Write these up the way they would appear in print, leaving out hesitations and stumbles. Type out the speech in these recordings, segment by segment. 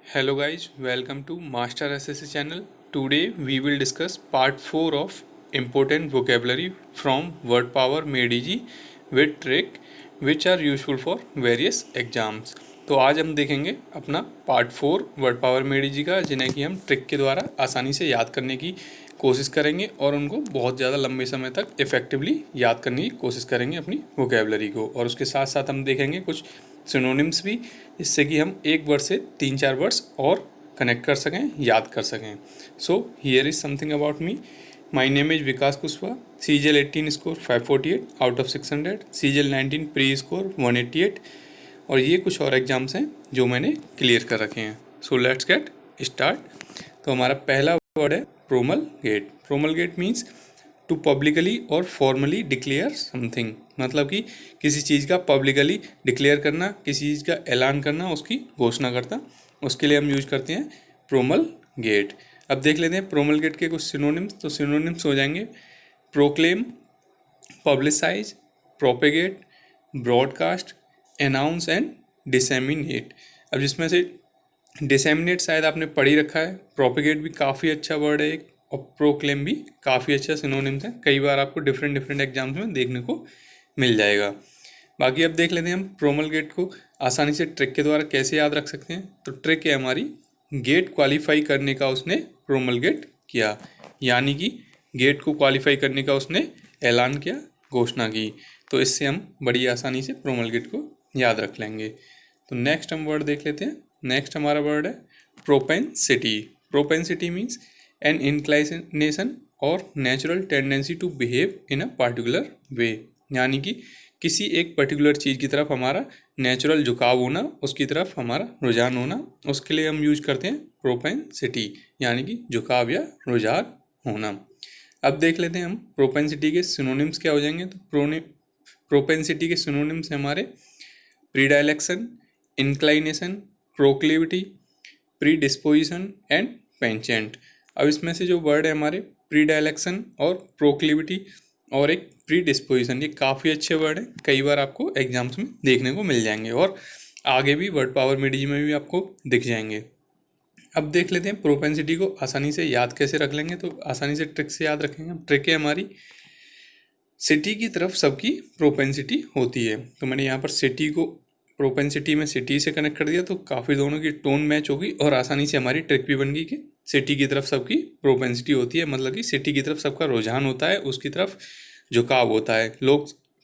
Hello guys, welcome to Master SSC channel. Today we will discuss part 4 of important vocabulary from word power made easy with trick which are useful for various exams. तो आज हम देखेंगे अपना part 4 word power made easy का, जिन्हें कि हम trick के द्वारा आसानी से याद करने की कोशिश करेंगे और उनको बहुत ज़्यादा लंबे समय तक इफ़ेक्टिवली याद करने की कोशिश करेंगे अपनी वोकेबलरी को। और उसके साथ साथ हम देखेंगे कुछ सिनोनिम्स भी, जिससे कि हम एक वर्ड से 3-4 वर्ड्स और कनेक्ट कर सकें, याद कर सकें। So here is something about me. My name is Vikas Kushwaha. CGL 18 score 548 out of 600, CGL 19 pre score 188। और ये कुछ और एग्जाम्स हैं जो मैंने क्लियर कर रखे हैं। So let's get start. तो हमारा पहला वर्ड है promulgate. Promulgate means to publicly और फॉर्मली डिक्लेयर समथिंग, मतलब कि किसी चीज़ का पब्लिकली डिक्लेयर करना, किसी चीज़ का ऐलान करना, उसकी घोषणा करता, उसके लिए हम यूज करते हैं प्रोमलगेट। अब देख लेते हैं प्रोमलगेट के कुछ सिनोनिम्स। तो सिनोनिम्स हो जाएंगे proclaim, publicise, propagate, broadcast, announce and disseminate. अब जिसमें से डिसेमिनेट शायद आपने पढ़ ही रखा है, प्रोपेगेट भी काफ़ी अच्छा वर्ड है एक, और प्रोक्लेम भी काफ़ी अच्छा सिनोनिम्स है, कई बार आपको डिफरेंट एग्जाम्स में देखने को मिल जाएगा। बाकी अब देख लेते हैं हम प्रोमलगेट को आसानी से ट्रिक के द्वारा कैसे याद रख सकते हैं। तो ट्रिक है हमारी, गेट क्वालिफाई करने का उसने प्रोमलगेट किया, यानी कि गेट को क्वालिफाई करने का उसने ऐलान किया, घोषणा की। तो इससे हम बड़ी आसानी से प्रोमलगेट को याद रख लेंगे। तो नेक्स्ट हम वर्ड देख लेते हैं। नेक्स्ट हमारा वर्ड है propensity. Propensity means an inclination और natural tendency to behave in a particular way, यानी कि किसी एक पर्टिकुलर चीज़ की तरफ हमारा नेचुरल झुकाव होना, उसकी तरफ हमारा रुझान होना, उसके लिए हम यूज करते हैं प्रोपेंसिटी, यानी कि झुकाव या रुझान होना। अब देख लेते हैं हम प्रोपेंसिटी के सिनोनिम्स क्या हो जाएंगे। तो प्रोपेंसिटी के सिनोनिम्स हमारे प्रीडायलेक्शन, इंक्लाइनेशन, प्रोक्लिविटी, प्रीडिस्पोजिशन एंड पेंचेंट। अब इसमें से जो वर्ड है हमारे प्रीडायलेक्शन और प्रोक्लिविटी और एक प्रीडिस्पोजिशन, ये काफ़ी अच्छे वर्ड हैं, कई बार आपको एग्जाम्स में देखने को मिल जाएंगे और आगे भी वर्ड पावर मिड में भी आपको दिख जाएंगे। अब देख लेते हैं प्रोपेंसिटी को आसानी से याद कैसे रख लेंगे। तो आसानी से ट्रिक से याद रखेंगे। ट्रिक है हमारी, सिटी की तरफ सबकी प्रोपेंसिटी होती है। तो मैंने यहाँ पर सिटी को प्रोपेंसिटी में सिटी से कनेक्ट कर दिया, तो काफ़ी दोनों की टोन मैच होगी और आसानी से हमारी ट्रिक भी बन गई कि सिटी की तरफ सबकी प्रोपेंसिटी होती है, मतलब कि सिटी की तरफ सबका रुझान होता है, उसकी तरफ झुकाव होता है।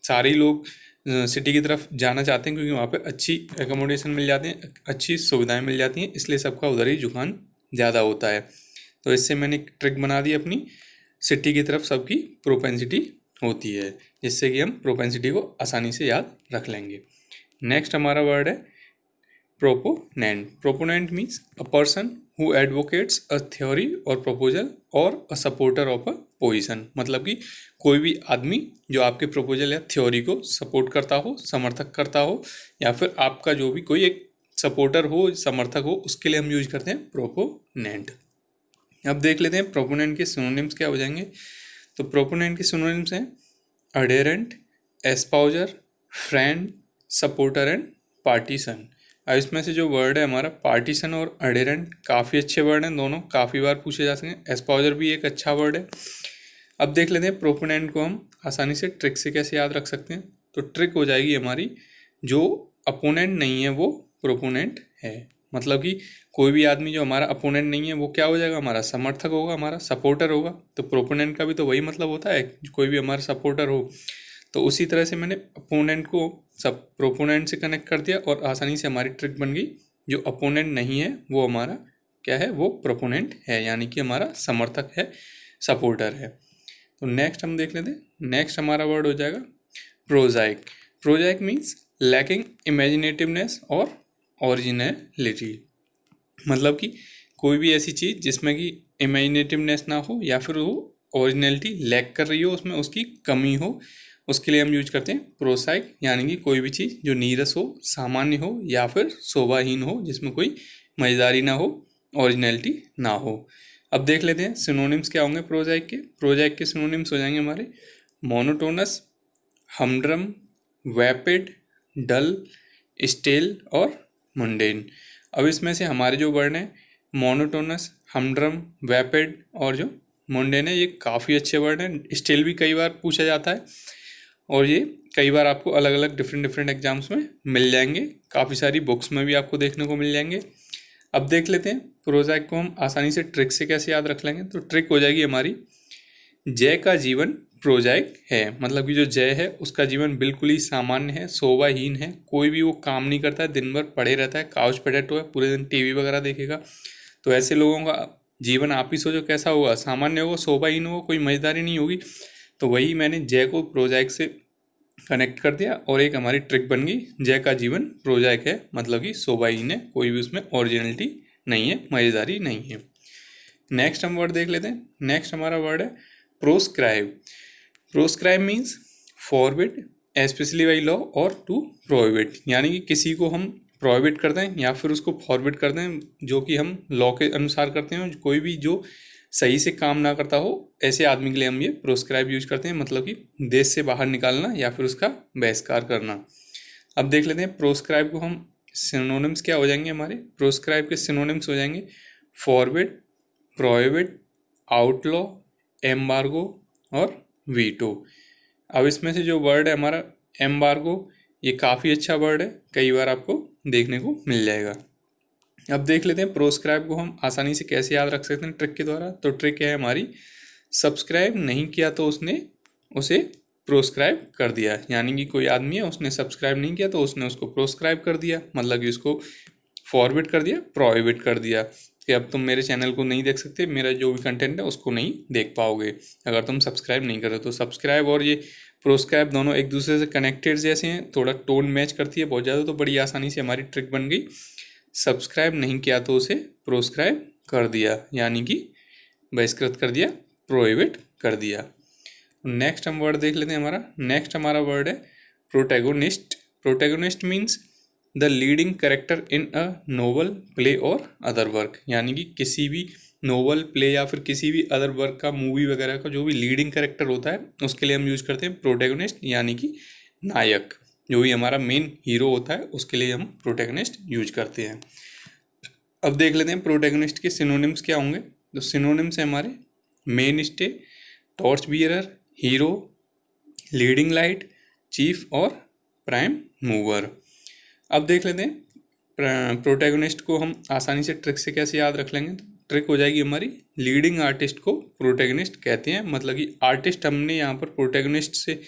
सारे लोग सिटी की तरफ जाना चाहते हैं क्योंकि वहाँ पे अच्छी एकोमोडेशन मिल जाते हैं, अच्छी सुविधाएं मिल जाती हैं, इसलिए सबका उधर ही झुकान ज़्यादा होता है। तो इससे मैंने एक ट्रिक बना दी अपनी, सिटी की तरफ सबकी प्रोपेंसिटी होती है, जिससे कि हम प्रोपेंसिटी को आसानी से याद रख लेंगे। नेक्स्ट हमारा वर्ड है proponent. Proponent means a person who advocates a theory और प्रपोजल और a supporter of a position, मतलब कि कोई भी आदमी जो आपके प्रपोजल या थ्योरी को सपोर्ट करता हो, समर्थक करता हो, या फिर आपका जो भी कोई एक सपोर्टर हो, समर्थक हो, उसके लिए हम यूज करते हैं प्रोपोनेंट। अब देख लेते हैं प्रोपोनेंट के सिनोनिम्स क्या हो जाएंगे। तो प्रोपोनेंट के सिनोनिम्स हैं adherent, espouser, friend, supporter and partisan. अब इसमें से जो वर्ड है हमारा पार्टीसन और अडेरेंट, काफ़ी अच्छे वर्ड हैं, दोनों काफ़ी बार पूछे जा सकें। एस्पाउजर भी एक अच्छा वर्ड है। अब देख लेते हैं प्रोपोनेंट को हम आसानी से ट्रिक से कैसे याद रख सकते हैं। तो ट्रिक हो जाएगी हमारी, जो अपोनेंट नहीं है वो प्रोपोनेंट है, मतलब कि कोई भी आदमी जो हमारा अपोनेंट नहीं है वो क्या हो जाएगा, हमारा समर्थक होगा, हमारा सपोर्टर होगा। तो प्रोपोनेंट का भी तो वही मतलब होता है, कोई भी हमारा सपोर्टर हो। तो उसी तरह से मैंने अपोनेंट को सब प्रोपोनेंट से कनेक्ट कर दिया और आसानी से हमारी ट्रिक बन गई। जो अपोनेंट नहीं है वो हमारा क्या है, वो प्रोपोनेंट है, यानी कि हमारा समर्थक है, सपोर्टर है। तो नेक्स्ट हम देख लेते हैं। नेक्स्ट हमारा वर्ड हो जाएगा प्रोजाइक। प्रोजाइक मीन्स लैकिंग इमेजिनेटिवनेस और ओरिजिनलिटी, मतलब कि कोई भी ऐसी चीज़ जिसमें कि इमेजिनेटिवनेस ना हो या फिर वो ओरिजिनलिटी लैक कर रही हो, उसमें उसकी कमी हो, उसके लिए हम यूज करते हैं प्रोसाइक, यानी कि कोई भी चीज़ जो नीरस हो, सामान्य हो या फिर शोभाहीन हो, जिसमें कोई मजेदारी ना हो, ओरिजिनलिटी ना हो। अब देख लेते हैं सिनोनिम्स क्या होंगे प्रोजाइक के। प्रोजाइक के सिनोनिम्स हो जाएंगे हमारे मोनोटोनस, हमड्रम, वैपिड, डल, स्टेल और मुंडेन। अब इसमें से हमारे जो वर्ड हैं मोनोटोनस, हमड्रम, वैपिड और जो मुंडेन है, ये काफ़ी अच्छे वर्ड हैं। स्टिल भी कई बार पूछा जाता है और ये कई बार आपको अलग अलग डिफरेंट एग्जाम्स में मिल जाएंगे, काफ़ी सारी बुक्स में भी आपको देखने को मिल जाएंगे। अब देख लेते हैं प्रोजैक को हम आसानी से ट्रिक से कैसे याद रख लेंगे। तो ट्रिक हो जाएगी हमारी, जय का जीवन प्रोजाइक है, मतलब कि जो जय है उसका जीवन बिल्कुल ही सामान्य है, शोभाहीन है, कोई भी वो काम नहीं करता है, दिन भर पड़े रहता है, काउच पोटैटो है, पूरे दिन टीवी वगैरह देखेगा। तो ऐसे लोगों का जीवन आप ही सोचो कैसा होगा, सामान्य होगा, शोभाहीन होगा, कोई मजेदारी नहीं होगी। तो वही मैंने जय को प्रोजाइक से कनेक्ट कर दिया और एक हमारी ट्रिक बन गई, जय का जीवन प्रोजाइक है, मतलब कि शोभाहीन है, कोई भी उसमें ओरिजिनलिटी नहीं है, मजेदारी नहीं है। नेक्स्ट हम वर्ड देख लेते हैं। नेक्स्ट हमारा वर्ड है proscribe. Proscribe means forbid specially by law और टू प्रोहिबिट, यानी कि किसी को हम प्रोहिबिट कर दें या फिर उसको फॉरबिड कर दें, जो कि हम लॉ के अनुसार करते हैं। कोई भी जो सही से काम ना करता हो ऐसे आदमी के लिए हम ये प्रोस्क्राइब यूज करते हैं, मतलब कि देश से बाहर निकालना या फिर उसका बहिष्कार करना। अब देख लेते हैं प्रोस्क्राइब को हम सिनोनिम्स क्या हो जाएंगे हमारे। प्रोस्क्राइब के सिनोनिम्स हो जाएंगे फॉरबिड, प्रोहिबिट, आउटलॉ, एम्बार्गो और वीटो। अब इसमें से जो वर्ड है हमारा एम्बार्गो, ये काफ़ी अच्छा वर्ड है, कई बार आपको देखने को मिल जाएगा। अब देख लेते हैं प्रोस्क्राइब को हम आसानी से कैसे याद रख सकते हैं ट्रिक के द्वारा। तो ट्रिक है हमारी, सब्सक्राइब नहीं किया तो उसने उसे प्रोस्क्राइब कर दिया, यानी कि कोई आदमी है उसने सब्सक्राइब नहीं किया तो उसने उसको प्रोस्क्राइब कर दिया, मतलब कि उसको फॉरवर्ड कर दिया, प्रोहिबिट कर दिया कि अब तुम मेरे चैनल को नहीं देख सकते, मेरा जो भी कंटेंट है उसको नहीं देख पाओगे अगर तुम सब्सक्राइब नहीं करो। तो सब्सक्राइब और ये प्रोस्क्राइब दोनों एक दूसरे से कनेक्टेड जैसे हैं, थोड़ा टोन मैच करती है बहुत ज़्यादा। तो बड़ी आसानी से हमारी ट्रिक बन गई, सब्सक्राइब नहीं किया तो उसे प्रोस्क्राइब कर दिया, यानी कि बहिष्कृत कर दिया, प्रोहिबिट कर दिया। नेक्स्ट हम वर्ड देख लेते हैं हमारा। नेक्स्ट हमारा वर्ड है protagonist. Protagonist means the leading character in a novel, play और अदर वर्क, यानी कि किसी भी नोवेल, प्ले या फिर किसी भी अदर वर्क का, मूवी वगैरह का जो भी लीडिंग कैरेक्टर होता है उसके लिए हम यूज़ करते हैं प्रोटैगोनिस्ट, यानी कि नायक, जो भी हमारा मेन हीरो होता है उसके लिए हम प्रोटैगोनिस्ट यूज करते हैं। अब देख लेते हैं प्रोटैगोनिस्ट के सिनोनिम्स क्या होंगे। तो सिनोनिम्स हैं हमारे main stay, torch bearer, hero, leading light, chief और प्राइम मूवर। अब देख लेते हैं प्रोटैगोनिस्ट को हम आसानी से ट्रिक से कैसे याद रख लेंगे। तो ट्रिक हो जाएगी हमारी, लीडिंग आर्टिस्ट को प्रोटैगोनिस्ट कहते हैं, मतलब कि आर्टिस्ट हमने यहाँ पर प्रोटैगोनिस्ट से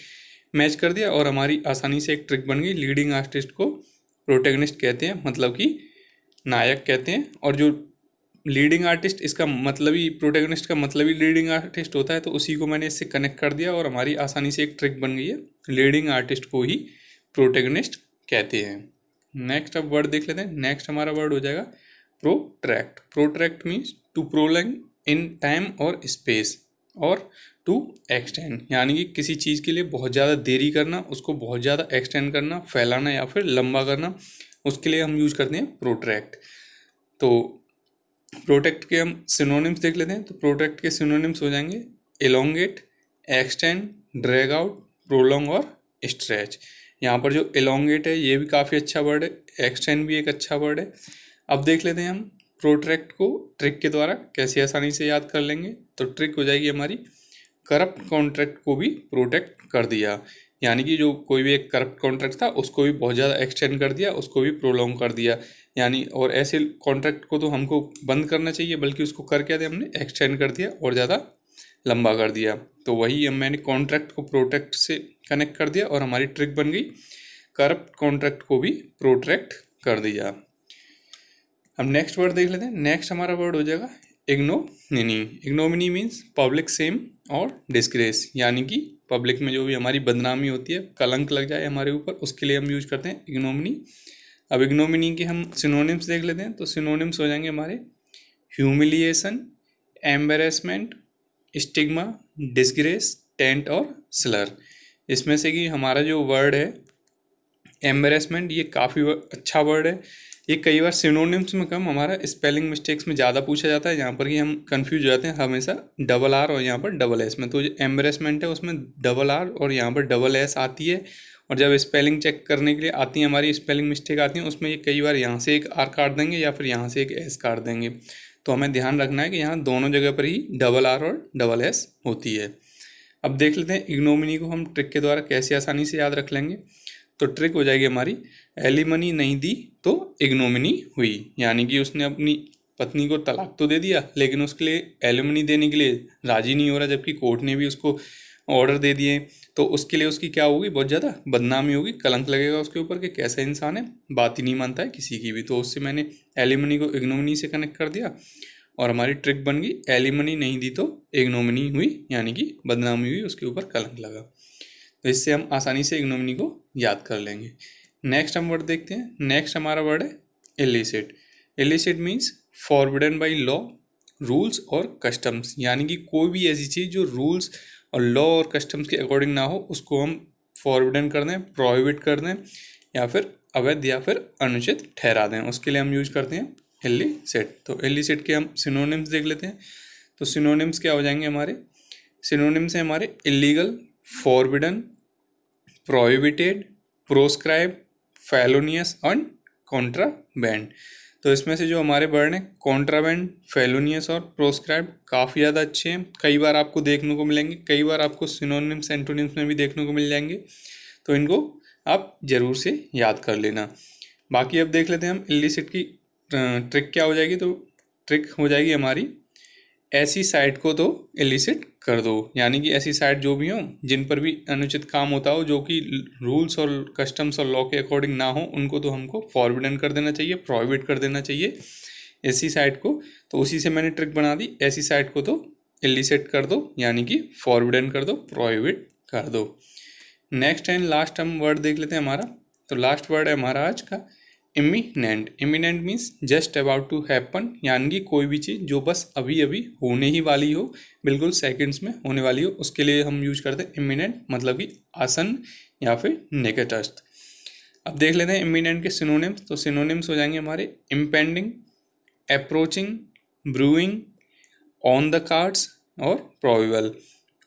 मैच कर दिया और हमारी आसानी से एक ट्रिक बन गई, लीडिंग आर्टिस्ट को प्रोटैगोनिस्ट कहते हैं, मतलब कि नायक कहते हैं। और जो लीडिंग आर्टिस्ट, इसका मतलब ही प्रोटैगोनिस्ट का मतलब ही लीडिंग आर्टिस्ट होता है, तो उसी को मैंने इससे कनेक्ट कर दिया और हमारी आसानी से एक ट्रिक बन गई है, लीडिंग आर्टिस्ट को ही प्रोटैगोनिस्ट कहते हैं। नेक्स्ट अब वर्ड देख लेते हैं। नेक्स्ट हमारा वर्ड हो जाएगा protract. Protract means to prolong in time और स्पेस और टू एक्सटेंड, यानी कि किसी चीज़ के लिए बहुत ज़्यादा देरी करना, उसको बहुत ज़्यादा एक्सटेंड करना, फैलाना या फिर लंबा करना, उसके लिए हम यूज़ करते हैं प्रोट्रैक्ट। तो प्रोटेक्ट के हम सिनोनिम्स देख लेते हैं। तो प्रोटेक्ट के सिनोनिम्स हो जाएंगे elongate, extend, drag out, prolong और स्ट्रेच। यहाँ पर जो एलोंगेट है ये भी काफ़ी अच्छा वर्ड है, एक्सटेंड भी एक अच्छा वर्ड है। अब देख लेते हैं हम प्रोट्रैक्ट को ट्रिक के द्वारा कैसे आसानी से याद कर लेंगे। तो ट्रिक हो जाएगी हमारी, करप्ट कॉन्ट्रैक्ट को भी प्रोटेक्ट कर दिया, यानी कि जो कोई भी एक करप्ट कॉन्ट्रैक्ट था उसको भी बहुत ज़्यादा एक्सटेंड कर दिया, उसको भी प्रोलॉन्ग कर दिया, यानी और ऐसे कॉन्ट्रैक्ट को तो हमको बंद करना चाहिए, बल्कि उसको कर क्या दिया हमने, एक्सटेंड कर दिया और ज़्यादा लंबा कर दिया। तो वही हम मैंने कॉन्ट्रैक्ट को प्रोटेक्ट से कनेक्ट कर दिया और हमारी ट्रिक बन गई, करप्ट कॉन्ट्रैक्ट को भी प्रोटेक्ट कर दिया। अब नेक्स्ट वर्ड देख लेते हैं। नेक्स्ट हमारा वर्ड हो जाएगा ignominy. Ignominy means public shame और डिस्ग्रेस, यानी कि पब्लिक में जो भी हमारी बदनामी होती है, कलंक लग जाए हमारे ऊपर, उसके लिए हम यूज करते हैं इग्नोमिनी। अब इग्नोमिनी के हम सिनोनिम्स देख लेते हैं। तो सिनोनिम्स हो जाएंगे हमारे humiliation, embarrassment, stigma, disgrace, tent और स्लर। इसमें से कि हमारा जो वर्ड है एम्बेरसमेंट, ये काफ़ी अच्छा वर्ड है, ये कई बार सिनोनिम्स में कम, हमारा स्पेलिंग मिस्टेक्स में ज़्यादा पूछा जाता है, जहाँ पर कि हम कंफ्यूज हो जाते हैं हमेशा डबल आर और यहाँ पर डबल एस में। तो जो एम्बेरसमेंट है उसमें डबल आर और यहाँ पर डबल एस आती है, और जब स्पेलिंग चेक करने के लिए आती है हमारी स्पेलिंग मिस्टेक आती है उसमें ये कई बार यहाँ से एक आर काट देंगे या फिर यहाँ से एक एस काट देंगे। तो हमें ध्यान रखना है कि यहाँ दोनों जगह पर ही डबल आर और डबल एस होती है। अब देख लेते हैं इग्नोमिनी को हम ट्रिक के द्वारा कैसे आसानी से याद रख लेंगे। तो ट्रिक हो जाएगी हमारी, एलिमनी नहीं दी तो इग्नोमिनी हुई, यानी कि उसने अपनी पत्नी को तलाक तो दे दिया लेकिन उसके लिए एलिमनी देने के लिए राजी नहीं हो रहा, जबकि कोर्ट ने भी उसको ऑर्डर दे दिए। तो उसके लिए उसकी क्या होगी, बहुत ज़्यादा बदनामी होगी, कलंक लगेगा उसके ऊपर कि कैसा इंसान है, बात ही नहीं मानता है किसी की भी। तो उससे मैंने एलिमनी को इग्नोमिनी से कनेक्ट कर दिया और हमारी ट्रिक बन गई, एलिमनी नहीं दी तो इग्नोमिनी हुई, यानी कि बदनामी हुई, उसके ऊपर कलंक लगा। तो इससे हम आसानी से इग्नोमिनी को याद कर लेंगे। नेक्स्ट हम वर्ड देखते हैं। नेक्स्ट हमारा वर्ड है illicit. Illicit means forbidden by law, rules और कस्टम्स, यानी कि कोई भी ऐसी चीज़ जो रूल्स और लॉ और कस्टम्स के अकॉर्डिंग ना हो उसको हम फॉरबिडन कर दें, प्रोहिबिट कर दें या फिर अवैध या फिर अनुचित ठहरा दें, उसके लिए हम यूज करते हैं इलिसिट। तो इलिसिट के हम सिनोनिम्स देख लेते हैं। तो सिनोनिम्स क्या हो जाएंगे हमारे, सिनोनिम्स हैं हमारे इलीगल, फॉरबिडन, प्रोहिबिटेड, प्रोस्क्राइब, फेलोनियस और कॉन्ट्राबैंड। तो इसमें से जो हमारे वर्ड हैं कॉन्ट्राबैंड, फेलोनियस और प्रोस्क्राइब काफ़ी ज़्यादा अच्छे हैं, कई बार आपको देखने को मिलेंगे, कई बार आपको सिनोनिम्स एंटोनिम्स में भी देखने को मिल जाएंगे। तो इनको आप ज़रूर से याद कर लेना। बाकी अब देख लेते हैं हम इलिसिट की ट्रिक क्या हो जाएगी। तो ट्रिक हो जाएगी हमारी, ऐसी साइट को तो इलिसिट कर दो, यानी कि ऐसी साइट जो भी हो जिन पर भी अनुचित काम होता हो, जो कि रूल्स और कस्टम्स और लॉ के अकॉर्डिंग ना हो, उनको तो हमको फॉरबिडन कर देना चाहिए, प्रोहिबिट कर देना चाहिए ऐसी साइट को। तो उसी से मैंने ट्रिक बना दी, ऐसी साइट को तो इलिसिट कर दो, यानी कि फॉरबिडन कर दो, प्रोहिबिट कर दो। नेक्स्ट एंड लास्ट हम वर्ड देख लेते हैं हमारा। तो लास्ट वर्ड है हमारा आज का imminent. Imminent means just about to happen, यानी कि कोई भी चीज़ जो बस अभी अभी होने ही वाली हो, बिल्कुल सेकंड्स में होने वाली हो, उसके लिए हम यूज करते हैं इमिनेंट, मतलब कि आसन या फिर निकटस्थ। अब देख लेते हैं इमिनेंट के सिनोनिम्स। तो सिनोनिम्स हो जाएंगे हमारे impending, approaching, brewing, on the cards और प्रोबेबल।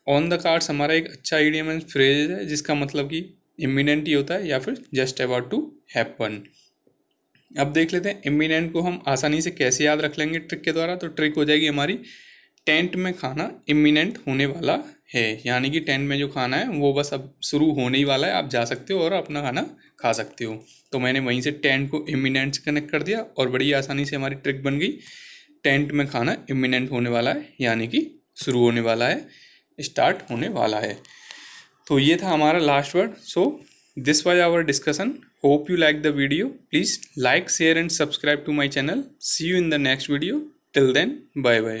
ऑन द कार्ड्स हमारा एक अच्छा इडियम एंड फ्रेज है जिसका मतलब कि इमिनेंट ही होता है या फिर जस्ट अबाउट टू हैपन। अब देख लेते हैं इमिनेंट को हम आसानी से कैसे याद रख लेंगे ट्रिक के द्वारा। तो ट्रिक हो जाएगी हमारी, टेंट में खाना इमिनेंट होने वाला है, यानी कि टेंट में जो खाना है वो बस अब शुरू होने ही वाला है, आप जा सकते हो और अपना खाना खा सकते हो। तो मैंने वहीं से टेंट को इमिनेंट से कनेक्ट कर दिया और बड़ी आसानी से हमारी ट्रिक बन गई, टेंट में खाना इमिनेंट होने वाला है, यानी कि शुरू होने वाला है, स्टार्ट होने वाला है। तो ये था हमारा last word. So this was our discussion. Hope you like the video. Please like, share and subscribe to my channel. See you in the next video. Till then, bye bye.